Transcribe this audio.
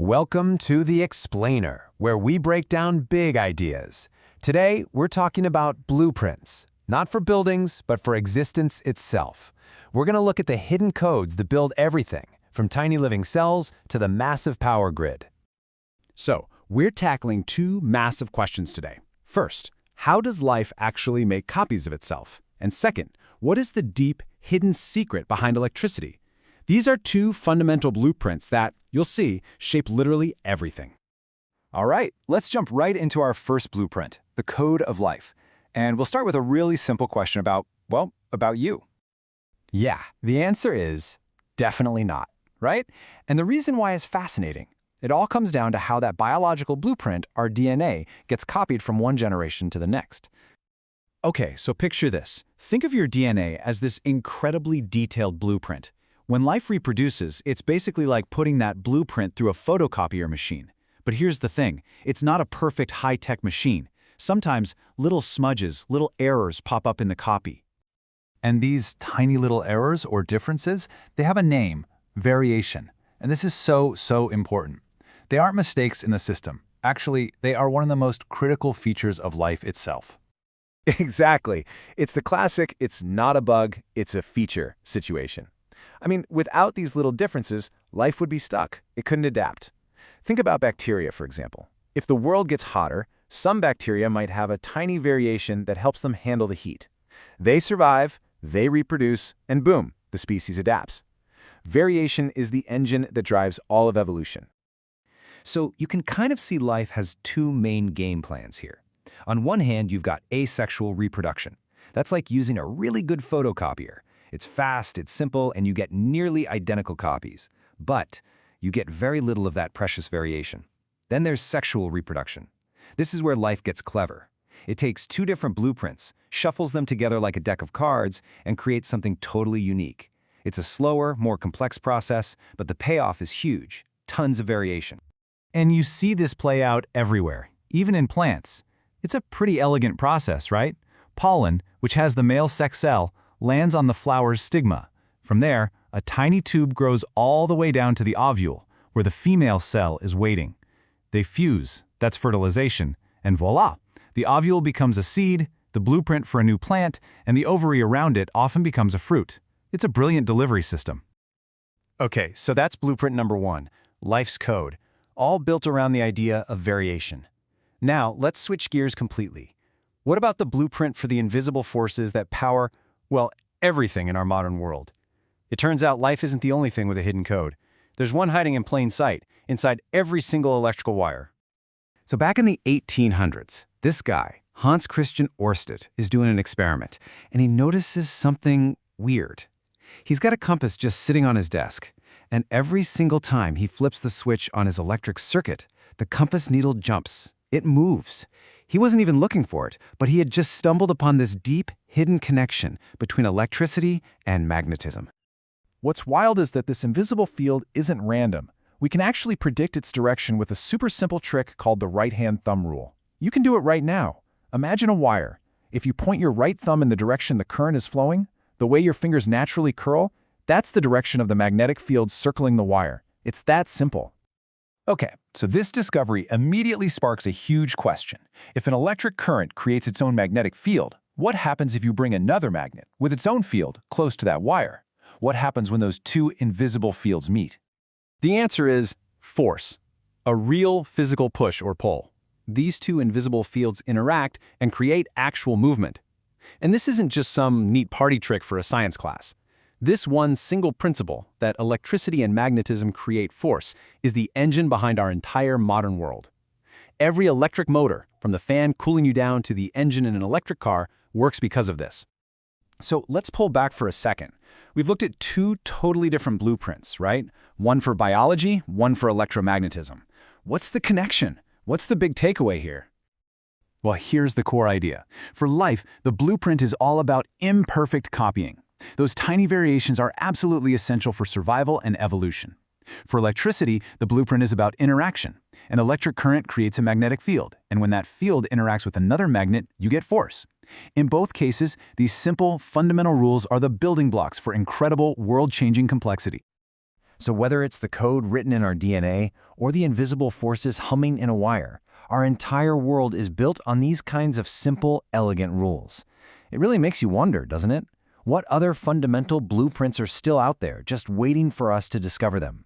Welcome to The Explainer, where we break down big ideas. Today, we're talking about blueprints, not for buildings, but for existence itself. We're going to look at the hidden codes that build everything, from tiny living cells to the massive power grid. So, we're tackling two massive questions today. First, how does life actually make copies of itself? And second, what is the deep, hidden secret behind electricity? These are two fundamental blueprints that, you'll see, shape literally everything. All right, let's jump right into our first blueprint, the code of life. And we'll start with a really simple question about you. Yeah, the answer is definitely not, right? And the reason why is fascinating. It all comes down to how that biological blueprint, our DNA, gets copied from one generation to the next. Okay, so picture this. Think of your DNA as this incredibly detailed blueprint. When life reproduces, it's basically like putting that blueprint through a photocopier machine. But here's the thing, it's not a perfect high-tech machine. Sometimes little smudges, little errors pop up in the copy. And these tiny little errors or differences, they have a name, variation. And this is so important. They aren't mistakes in the system. Actually, they are one of the most critical features of life itself. Exactly. It's the classic, it's not a bug, it's a feature situation. I mean, without these little differences, life would be stuck. It couldn't adapt. Think about bacteria, for example. If the world gets hotter, some bacteria might have a tiny variation that helps them handle the heat. They survive, they reproduce, and boom, the species adapts. Variation is the engine that drives all of evolution. So you can kind of see life has two main game plans here. On one hand, you've got asexual reproduction. That's like using a really good photocopier. It's fast, it's simple, and you get nearly identical copies. But you get very little of that precious variation. Then there's sexual reproduction. This is where life gets clever. It takes two different blueprints, shuffles them together like a deck of cards, and creates something totally unique. It's a slower, more complex process, but the payoff is huge. Tons of variation. And you see this play out everywhere, even in plants. It's a pretty elegant process, right? Pollen, which has the male sex cell, lands on the flower's stigma. From there, a tiny tube grows all the way down to the ovule, where the female cell is waiting. They fuse, that's fertilization, and voila! The ovule becomes a seed, the blueprint for a new plant, and the ovary around it often becomes a fruit. It's a brilliant delivery system. Okay, so that's blueprint number one, life's code, all built around the idea of variation. Now, let's switch gears completely. What about the blueprint for the invisible forces that power, well, everything in our modern world? It turns out life isn't the only thing with a hidden code. There's one hiding in plain sight, inside every single electrical wire. So back in the 1800s, this guy, Hans Christian Ørsted, is doing an experiment, and he notices something weird. He's got a compass just sitting on his desk, and every single time he flips the switch on his electric circuit, the compass needle jumps. It moves. He wasn't even looking for it, but he had just stumbled upon this deep, hidden connection between electricity and magnetism. What's wild is that this invisible field isn't random. We can actually predict its direction with a super simple trick called the right-hand thumb rule. You can do it right now. Imagine a wire. If you point your right thumb in the direction the current is flowing, the way your fingers naturally curl, that's the direction of the magnetic field circling the wire. It's that simple. Okay, so this discovery immediately sparks a huge question. If an electric current creates its own magnetic field, what happens if you bring another magnet with its own field close to that wire? What happens when those two invisible fields meet? The answer is force, a real physical push or pull. These two invisible fields interact and create actual movement. And this isn't just some neat party trick for a science class. This one single principle, that electricity and magnetism create force, is the engine behind our entire modern world. Every electric motor, from the fan cooling you down to the engine in an electric car, works because of this. So let's pull back for a second. We've looked at two totally different blueprints, right? One for biology, one for electromagnetism. What's the connection? What's the big takeaway here? Well, here's the core idea. For life, the blueprint is all about imperfect copying. Those tiny variations are absolutely essential for survival and evolution. For electricity, the blueprint is about interaction. An electric current creates a magnetic field, and when that field interacts with another magnet, you get force. In both cases, these simple, fundamental rules are the building blocks for incredible, world-changing complexity. So whether it's the code written in our DNA or the invisible forces humming in a wire, our entire world is built on these kinds of simple, elegant rules. It really makes you wonder, doesn't it? What other fundamental blueprints are still out there, just waiting for us to discover them?